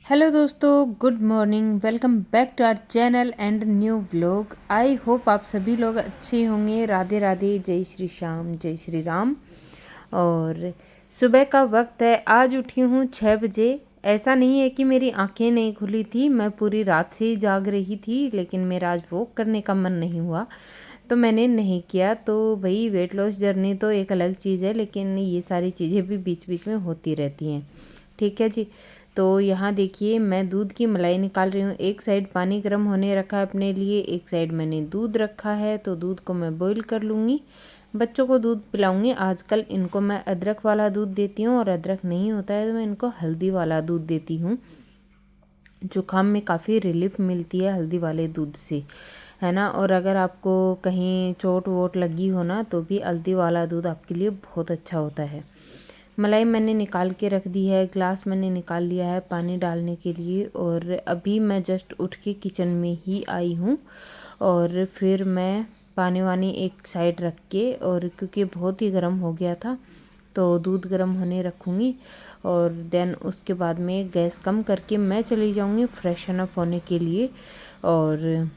Hello दोस्तों, good morning. Welcome back to our channel and new vlog. I hope आप सभी लोग अच्छे होंगे। राधे राधे, जय श्री श्याम, जय श्री राम। और सुबह का वक्त है। आज उठी हूँ 6 बजे। ऐसा नहीं है कि मेरी आंखें नहीं खुली थी, मैं पूरी रात से ही जाग रही थी, लेकिन मेरा आज वॉक करने का मन नहीं हुआ तो मैंने नहीं किया। तो भाई, वेट लॉस जर्नी तो एक अलग चीज़ है, लेकिन ये सारी चीज़ें भी बीच बीच में होती रहती हैं। ठीक है जी। तो यहाँ देखिए, मैं दूध की मलाई निकाल रही हूँ। एक साइड पानी गर्म होने रखा है अपने लिए, एक साइड मैंने दूध रखा है। तो दूध को मैं बॉईल कर लूँगी, बच्चों को दूध पिलाऊंगी। आजकल इनको मैं अदरक वाला दूध देती हूँ, और अदरक नहीं होता है तो मैं इनको हल्दी वाला दूध देती हूँ। जुकाम में काफ़ी रिलीफ मिलती है हल्दी वाले दूध से, है ना। और अगर आपको कहीं चोट वोट लगी हो ना, तो भी हल्दी वाला दूध आपके लिए बहुत अच्छा होता है। मलाई मैंने निकाल के रख दी है, ग्लास मैंने निकाल लिया है पानी डालने के लिए। और अभी मैं जस्ट उठ के किचन में ही आई हूँ, और फिर मैं पानी वानी एक साइड रख के, और क्योंकि बहुत ही गर्म हो गया था तो दूध गर्म होने रखूँगी। और देन उसके बाद में गैस कम करके मैं चली जाऊँगी फ्रेशन अप होने के लिए। और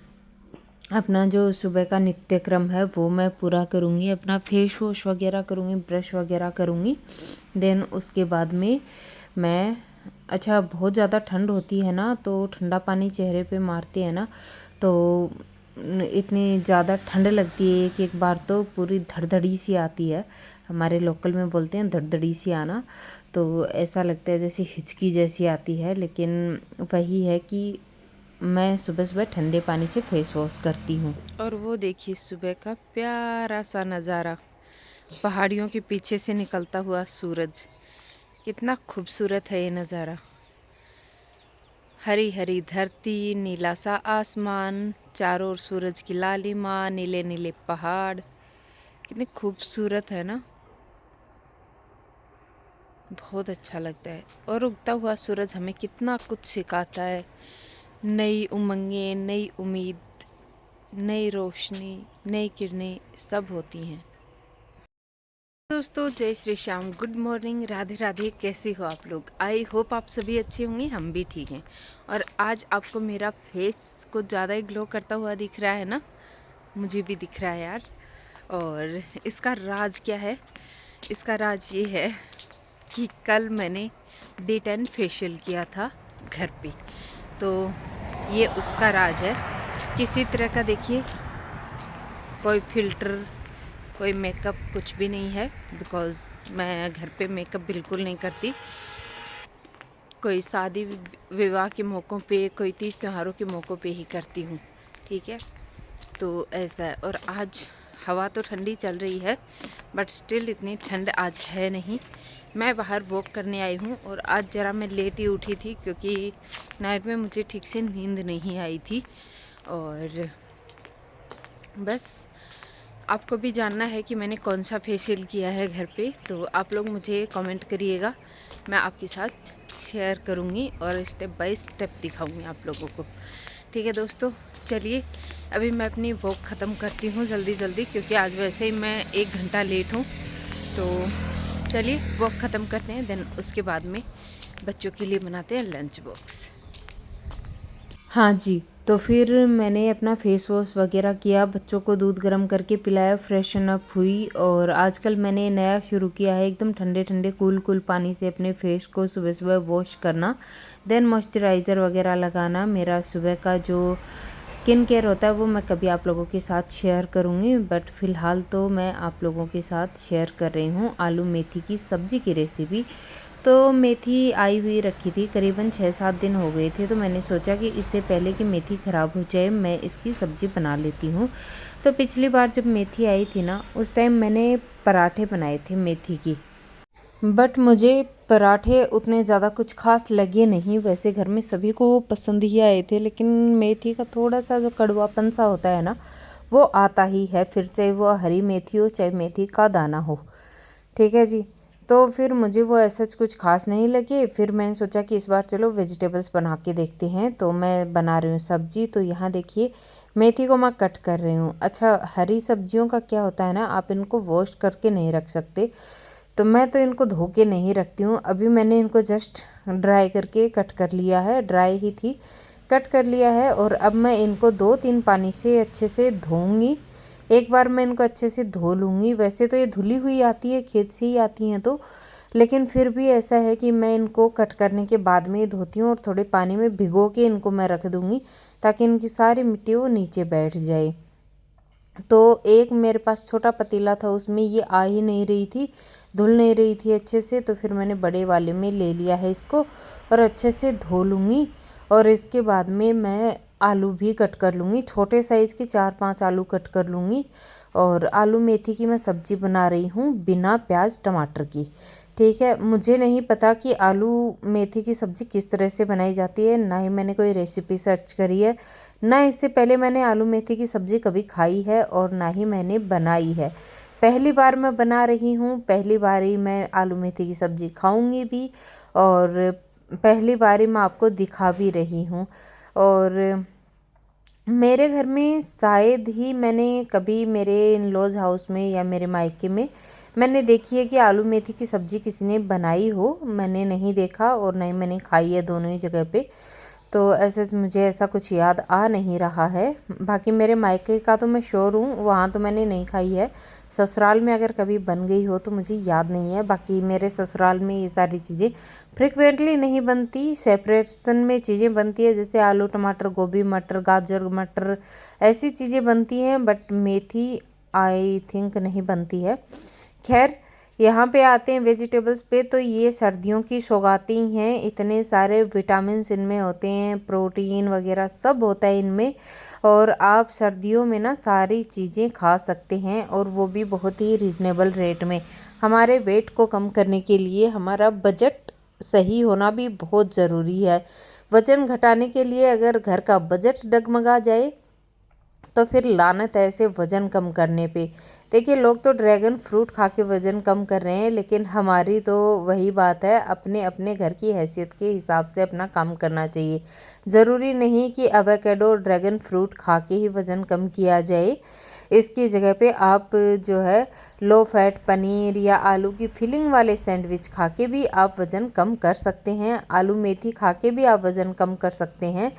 अपना जो सुबह का नित्यक्रम है वो मैं पूरा करूँगी, अपना फेस वॉश वगैरह करूँगी, ब्रश वगैरह करूँगी। देन उसके बाद में मैं, अच्छा बहुत ज़्यादा ठंड होती है ना, तो ठंडा पानी चेहरे पे मारते हैं ना, तो इतनी ज़्यादा ठंड लगती है कि एक बार तो पूरी धड़धड़ी सी आती है। हमारे लोकल में बोलते हैं धड़धड़ी सी आना। तो ऐसा लगता है जैसे हिचकी जैसी आती है, लेकिन वही है कि मैं सुबह सुबह ठंडे पानी से फेस वॉश करती हूँ। और वो देखिए सुबह का प्यारा सा नज़ारा, पहाड़ियों के पीछे से निकलता हुआ सूरज, कितना खूबसूरत है ये नज़ारा। हरी हरी धरती, नीला सा आसमान, चारों ओर सूरज की लालिमा, नीले नीले पहाड़, कितने खूबसूरत है ना। बहुत अच्छा लगता है। और उगता हुआ सूरज हमें कितना कुछ सिखाता है। नई उमंगें, नई उम्मीद, नई रोशनी, नई किरणें सब होती हैं। दोस्तों, जय श्री श्याम, गुड मॉर्निंग, राधे राधे। कैसे हो आप लोग? आई होप आप सभी अच्छे होंगे, हम भी ठीक हैं। और आज आपको मेरा फेस कुछ ज़्यादा ही ग्लो करता हुआ दिख रहा है ना, मुझे भी दिख रहा है यार। और इसका राज क्या है? इसका राज ये है कि कल मैंने डे 10 फेशियल किया था घर पे, तो ये उसका राज है। किसी तरह का देखिए, कोई फ़िल्टर, कोई मेकअप कुछ भी नहीं है, बिकॉज़ मैं घर पे मेकअप बिल्कुल नहीं करती। कोई शादी विवाह के मौक़ों पे, कोई तीज त्योहारों के मौक़ों पे ही करती हूँ, ठीक है। तो ऐसा है। और आज हवा तो ठंडी चल रही है, बट स्टिल इतनी ठंड आज है नहीं। मैं बाहर वॉक करने आई हूँ, और आज ज़रा मैं लेट ही उठी थी क्योंकि नाइट में मुझे ठीक से नींद नहीं आई थी। और बस आपको भी जानना है कि मैंने कौन सा फेशियल किया है घर पे, तो आप लोग मुझे कमेंट करिएगा, मैं आपके साथ शेयर करूँगी और स्टेप बाय स्टेप दिखाऊँगी आप लोगों को। ठीक है दोस्तों, चलिए अभी मैं अपनी वॉक ख़त्म करती हूँ जल्दी जल्दी, क्योंकि आज वैसे ही मैं 1 घंटा लेट हूँ। तो चलिए वॉक ख़त्म करते हैं, देन उसके बाद में बच्चों के लिए बनाते हैं लंच बॉक्स। हाँ जी। तो फिर मैंने अपना फेस वॉश वगैरह किया, बच्चों को दूध गर्म करके पिलाया, फ्रेशन अप हुई। और आजकल मैंने नया शुरू किया है, एकदम ठंडे ठंडे कूल कूल पानी से अपने फेस को सुबह सुबह वॉश करना, देन मॉइस्चराइज़र वगैरह लगाना। मेरा सुबह का जो स्किन केयर होता है वो मैं कभी आप लोगों के साथ शेयर करूँगी, बट फ़िलहाल तो मैं आप लोगों के साथ शेयर कर रही हूँ आलू मेथी की सब्ज़ी की रेसिपी। तो मेथी आई हुई रखी थी, करीबन 6-7 दिन हो गए थे, तो मैंने सोचा कि इससे पहले कि मेथी ख़राब हो जाए मैं इसकी सब्ज़ी बना लेती हूँ। तो पिछली बार जब मेथी आई थी ना, उस टाइम मैंने पराठे बनाए थे मेथी की, बट मुझे पराठे उतने ज़्यादा कुछ ख़ास लगे नहीं। वैसे घर में सभी को पसंद ही आए थे, लेकिन मेथी का थोड़ा सा जो कड़वापन सा होता है ना, वो आता ही है, फिर चाहे वो हरी मेथी हो चाहे मेथी का दाना हो। ठीक है जी। तो फिर मुझे वो ऐसा कुछ ख़ास नहीं लगे। फिर मैंने सोचा कि इस बार चलो वेजिटेबल्स बना के देखते हैं, तो मैं बना रही हूँ सब्ज़ी। तो यहाँ देखिए, मेथी को मैं कट कर रही हूँ। अच्छा, हरी सब्जियों का क्या होता है ना, आप इनको वॉश करके नहीं रख सकते, तो मैं तो इनको धो के नहीं रखती हूँ। अभी मैंने इनको जस्ट ड्राई करके कट कर लिया है, ड्राई ही थी, कट कर लिया है। और अब मैं इनको 2-3 पानी से अच्छे से धोऊंगी। एक बार मैं इनको अच्छे से धो लूँगी। वैसे तो ये धुली हुई आती है, खेत से ही आती हैं तो, लेकिन फिर भी ऐसा है कि मैं इनको कट करने के बाद में ही धोती हूँ और थोड़े पानी में भिगो के इनको मैं रख दूँगी ताकि इनकी सारी मिट्टी वो नीचे बैठ जाए। तो एक मेरे पास छोटा पतीला था, उसमें ये आ ही नहीं रही थी, धुल नहीं रही थी अच्छे से, तो फिर मैंने बड़े वाले में ले लिया है इसको और अच्छे से धो लूँगी। और इसके बाद में मैं आलू भी कट कर लूँगी, छोटे साइज़ के 4-5 आलू कट कर लूँगी। और आलू मेथी की मैं सब्ज़ी बना रही हूँ बिना प्याज टमाटर की। ठीक है, मुझे नहीं पता कि आलू मेथी की सब्ज़ी किस तरह से बनाई जाती है, ना ही मैंने कोई रेसिपी सर्च करी है, ना इससे पहले मैंने आलू मेथी की सब्ज़ी कभी खाई है और ना ही मैंने बनाई है। पहली बार मैं बना रही हूँ, पहली बार ही मैं आलू मेथी की सब्ज़ी खाऊंगी भी और पहली बार ही मैं आपको दिखा भी रही हूँ। और मेरे घर में शायद ही मैंने कभी मेरे इन लॉज हाउस में या मेरे मायके में मैंने देखी है कि आलू मेथी की सब्ज़ी किसी ने बनाई हो। मैंने नहीं देखा और नहीं मैंने खाई है दोनों ही जगह पे। तो ऐसे मुझे ऐसा कुछ याद आ नहीं रहा है। बाकी मेरे मायके का तो मैं श्योर हूँ, वहाँ तो मैंने नहीं खाई है। ससुराल में अगर कभी बन गई हो तो मुझे याद नहीं है। बाकी मेरे ससुराल में ये सारी चीज़ें फ्रिक्वेंटली नहीं बनती, सेपरेशन में चीज़ें बनती है, जैसे आलू टमाटर गोभी मटर गाजर मटर ऐसी चीज़ें बनती हैं, बट मेथी आई थिंक नहीं बनती है। खैर, यहाँ पे आते हैं वेजिटेबल्स पे, तो ये सर्दियों की सौगाती हैं। इतने सारे विटामिन्स इनमें होते हैं, प्रोटीन वगैरह सब होता है इनमें। और आप सर्दियों में ना सारी चीज़ें खा सकते हैं और वो भी बहुत ही रीज़नेबल रेट में। हमारे वेट को कम करने के लिए हमारा बजट सही होना भी बहुत ज़रूरी है। वज़न घटाने के लिए अगर घर का बजट डगमगा जाए तो फिर लानत है ऐसे वज़न कम करने पे। देखिए, लोग तो ड्रैगन फ्रूट खा के वज़न कम कर रहे हैं, लेकिन हमारी तो वही बात है, अपने अपने घर की हैसियत के हिसाब से अपना काम करना चाहिए। ज़रूरी नहीं कि एवोकाडो ड्रैगन फ्रूट खा के ही वज़न कम किया जाए। इसकी जगह पे आप जो है लो फैट पनीर या आलू की फिलिंग वाले सैंडविच खा के भी आप वज़न कम कर सकते हैं। आलू मेथी खा के भी आप वज़न कम कर सकते हैं।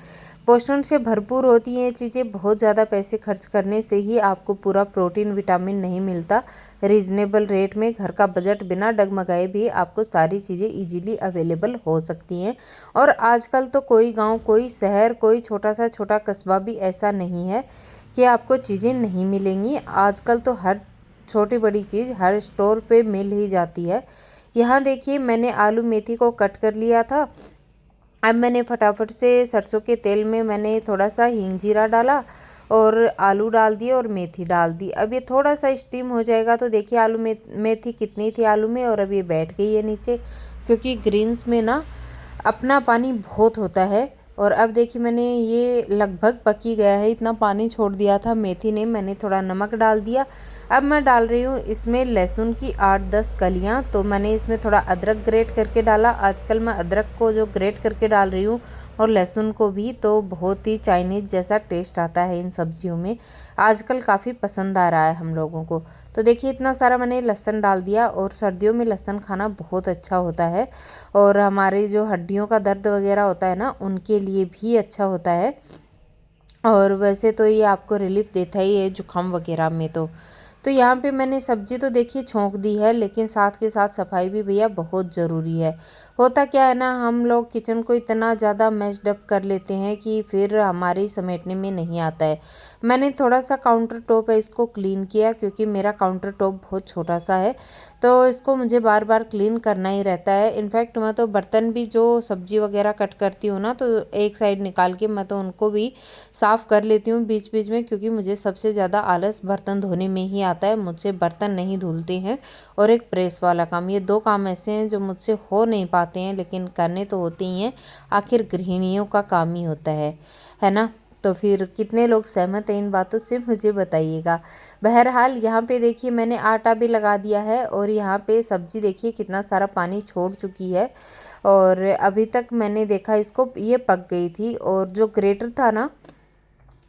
पोषण से भरपूर होती हैं ये चीज़ें। बहुत ज़्यादा पैसे खर्च करने से ही आपको पूरा प्रोटीन विटामिन नहीं मिलता। रीज़नेबल रेट में घर का बजट बिना डगमगाए भी आपको सारी चीज़ें इजीली अवेलेबल हो सकती हैं। और आजकल तो कोई गांव, कोई शहर, कोई छोटा सा छोटा कस्बा भी ऐसा नहीं है कि आपको चीज़ें नहीं मिलेंगी। आजकल तो हर छोटी बड़ी चीज़ हर स्टोर पे मिल ही जाती है। यहाँ देखिए, मैंने आलू मेथी को कट कर लिया था। अब मैंने फटाफट से सरसों के तेल में मैंने थोड़ा सा हींग जीरा डाला और आलू डाल दिए और मेथी डाल दी। अब ये थोड़ा सा स्टीम हो जाएगा तो देखिए आलू में मेथी कितनी थी आलू में, और अब ये बैठ गई है नीचे, क्योंकि ग्रीन्स में ना अपना पानी बहुत होता है। और अब देखिए, मैंने ये लगभग पकी गया है, इतना पानी छोड़ दिया था मेथी ने। मैंने थोड़ा नमक डाल दिया। अब मैं डाल रही हूँ इसमें लहसुन की 8-10 कलियाँ। तो मैंने इसमें थोड़ा अदरक ग्रेट करके डाला। आजकल मैं अदरक को जो ग्रेट करके डाल रही हूँ और लहसुन को भी, तो बहुत ही चाइनीज़ जैसा टेस्ट आता है इन सब्जियों में। आजकल काफ़ी पसंद आ रहा है हम लोगों को। तो देखिए, इतना सारा मैंने लहसुन डाल दिया। और सर्दियों में लहसुन खाना बहुत अच्छा होता है और हमारी जो हड्डियों का दर्द वगैरह होता है ना, उनके लिए भी अच्छा होता है। और वैसे तो ये आपको रिलीफ देता ही है जुकाम वगैरह में। तो यहाँ पे मैंने सब्जी तो देखिए छोंक दी है, लेकिन साथ के साथ सफाई भी भैया बहुत ज़रूरी है। होता क्या है ना, हम लोग किचन को इतना ज़्यादा मैस्ड अप कर लेते हैं कि फिर हमारे समेटने में नहीं आता है। मैंने थोड़ा सा काउंटर टॉप है इसको क्लीन किया, क्योंकि मेरा काउंटर टॉप बहुत छोटा सा है, तो इसको मुझे बार बार क्लीन करना ही रहता है। इनफैक्ट मैं तो बर्तन भी जो सब्जी वगैरह कट करती हूँ ना, तो एक साइड निकाल के मैं तो उनको भी साफ़ कर लेती हूँ बीच बीच में, क्योंकि मुझे सबसे ज़्यादा आलस बर्तन धोने में ही आता है। मुझसे बर्तन नहीं धुलते हैं और एक प्रेस वाला काम, ये दो काम ऐसे हैं जो मुझसे हो नहीं पाते हैं, लेकिन करने तो होते ही हैं। आखिर गृहिणियों का काम ही होता है ना। तो फिर कितने लोग सहमत हैं इन बातों से, मुझे बताइएगा। बहरहाल, यहाँ पे देखिए मैंने आटा भी लगा दिया है और यहाँ पे सब्जी देखिए कितना सारा पानी छोड़ चुकी है। और अभी तक मैंने देखा इसको, ये पक गई थी। और जो ग्रेटर था ना,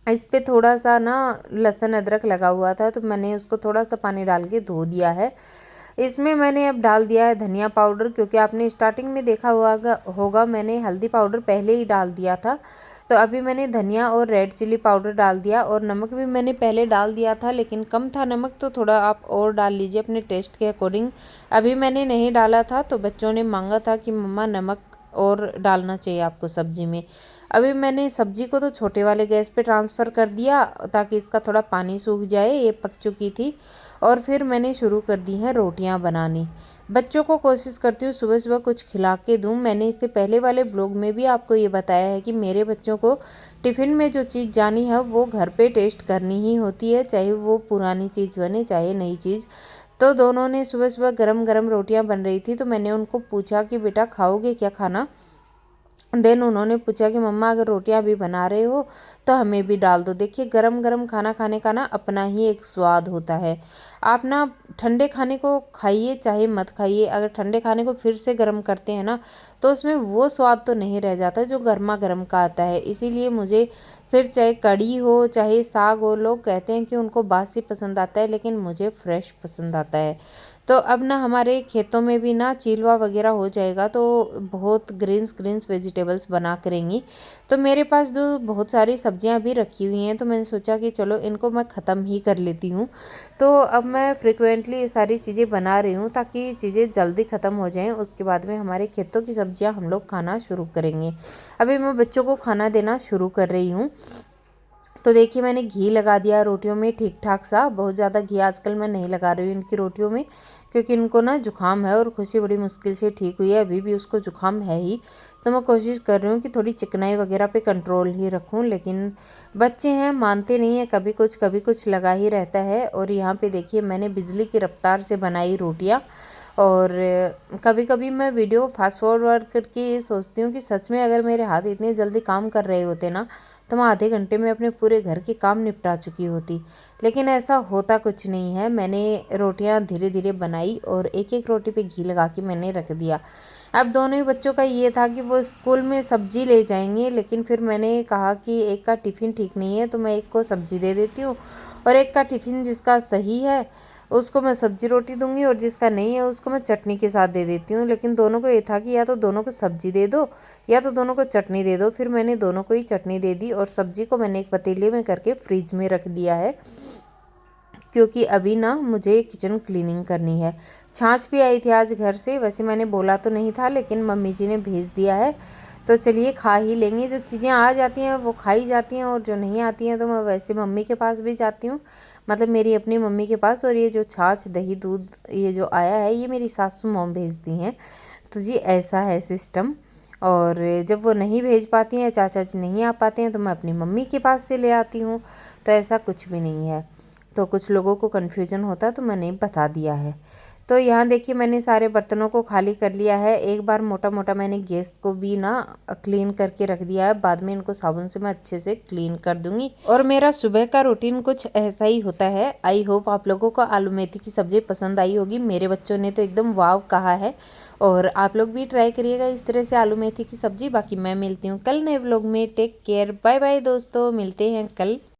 इस पे थोड़ा सा ना लहसुन अदरक लगा हुआ था, तो मैंने उसको थोड़ा सा पानी डाल के धो दिया है। इसमें मैंने अब डाल दिया है धनिया पाउडर, क्योंकि आपने स्टार्टिंग में देखा होगा मैंने हल्दी पाउडर पहले ही डाल दिया था। तो अभी मैंने धनिया और रेड चिली पाउडर डाल दिया, और नमक भी मैंने पहले डाल दिया था लेकिन कम था नमक, तो थोड़ा आप और डाल लीजिए अपने टेस्ट के अकॉर्डिंग। अभी मैंने नहीं डाला था तो बच्चों ने मांगा था कि मम्मा नमक और डालना चाहिए आपको सब्जी में। अभी मैंने सब्जी को तो छोटे वाले गैस पे ट्रांसफ़र कर दिया ताकि इसका थोड़ा पानी सूख जाए, ये पक चुकी थी। और फिर मैंने शुरू कर दी हैं रोटियां बनानी। बच्चों को कोशिश करती हूँ सुबह सुबह कुछ खिला के दूँ। मैंने इससे पहले वाले ब्लॉग में भी आपको ये बताया है कि मेरे बच्चों को टिफ़िन में जो चीज़ जानी है वो घर पे टेस्ट करनी ही होती है, चाहे वो पुरानी चीज़ बने चाहे नई चीज़। तो दोनों ने सुबह सुबह गरम गरम रोटियां बन रही थी तो मैंने उनको पूछा कि बेटा खाओगे क्या खाना। देन उन्होंने पूछा कि मम्मा अगर रोटियां भी बना रहे हो तो हमें भी डाल दो। देखिए गरम गरम खाना खाने का ना अपना ही एक स्वाद होता है। आप ना ठंडे खाने को खाइए चाहे मत खाइए, अगर ठंडे खाने को फिर से गर्म करते हैं ना तो उसमें वो स्वाद तो नहीं रह जाता जो गर्मा गर्म का आता है। इसीलिए मुझे फिर चाहे कढ़ी हो चाहे साग हो, लोग कहते हैं कि उनको बासी पसंद आता है लेकिन मुझे फ्रेश पसंद आता है। तो अब ना हमारे खेतों में भी ना चिलवा वगैरह हो जाएगा तो बहुत ग्रीन्स ग्रीन्स वेजिटेबल्स बना करेंगी। तो मेरे पास जो बहुत सारी सब्जियां भी रखी हुई हैं तो मैंने सोचा कि चलो इनको मैं ख़त्म ही कर लेती हूँ। तो अब मैं फ्रिक्वेंटली ये सारी चीज़ें बना रही हूँ ताकि चीज़ें जल्दी ख़त्म हो जाएं, उसके बाद में हमारे खेतों की सब्जियां हम लोग खाना शुरू करेंगे। अभी मैं बच्चों को खाना देना शुरू कर रही हूँ। तो देखिए मैंने घी लगा दिया रोटियों में ठीक ठाक सा, बहुत ज़्यादा घी आजकल मैं नहीं लगा रही हूँ इनकी रोटियों में, क्योंकि इनको ना जुकाम है और खुशी बड़ी मुश्किल से ठीक हुई है, अभी भी उसको जुकाम है ही। तो मैं कोशिश कर रही हूँ कि थोड़ी चिकनाई वगैरह पे कंट्रोल ही रखूँ, लेकिन बच्चे हैं मानते नहीं हैं, कभी कुछ लगा ही रहता है। और यहाँ पे देखिए मैंने बिजली की रफ्तार से बनाई रोटियाँ। और कभी कभी मैं वीडियो फास्ट फॉरवर्ड करके ये सोचती हूँ कि सच में अगर मेरे हाथ इतने जल्दी काम कर रहे होते ना तो मैं आधे घंटे में अपने पूरे घर के काम निपटा चुकी होती। लेकिन ऐसा होता कुछ नहीं है। मैंने रोटियां धीरे धीरे बनाई और एक एक रोटी पे घी लगा के मैंने रख दिया। अब दोनों ही बच्चों का ये था कि वो स्कूल में सब्जी ले जाएंगे, लेकिन फिर मैंने कहा कि एक का टिफ़िन ठीक नहीं है तो मैं एक को सब्जी दे देती हूँ, और एक का टिफ़िन जिसका सही है उसको मैं सब्जी रोटी दूंगी और जिसका नहीं है उसको मैं चटनी के साथ दे देती हूँ। लेकिन दोनों को ये था कि या तो दोनों को सब्जी दे दो या तो दोनों को चटनी दे दो। फिर मैंने दोनों को ही चटनी दे दी और सब्जी को मैंने एक पतीले में करके फ्रिज में रख दिया है, क्योंकि अभी ना मुझे किचन क्लीनिंग करनी है। छाछ भी आई थी आज घर से, वैसे मैंने बोला तो नहीं था लेकिन मम्मी जी ने भेज दिया है। तो चलिए खा ही लेंगे, जो चीज़ें आ जाती हैं वो खाई जाती हैं और जो नहीं आती हैं तो मैं वैसे मम्मी के पास भी जाती हूँ, मतलब मेरी अपनी मम्मी के पास। और ये जो छाछ दही दूध ये जो आया है ये मेरी सासू मॉम भेजती हैं। तो जी ऐसा है सिस्टम। और जब वो नहीं भेज पाती हैं, चाचा जी नहीं आ पाते हैं, तो मैं अपनी मम्मी के पास से ले आती हूँ। तो ऐसा कुछ भी नहीं है। तो कुछ लोगों को कन्फ्यूजन होता है तो मैंने बता दिया है। तो यहाँ देखिए मैंने सारे बर्तनों को खाली कर लिया है। एक बार मोटा मोटा मैंने गैस को भी ना क्लीन करके रख दिया है, बाद में इनको साबुन से मैं अच्छे से क्लीन कर दूंगी। और मेरा सुबह का रूटीन कुछ ऐसा ही होता है। आई होप आप लोगों को आलू मेथी की सब्ज़ी पसंद आई होगी। मेरे बच्चों ने तो एकदम वाव कहा है, और आप लोग भी ट्राई करिएगा इस तरह से आलू मेथी की सब्ज़ी। बाकी मैं मिलती हूँ कल नए व्लॉग में। टेक केयर, बाय बाय दोस्तों, मिलते हैं कल।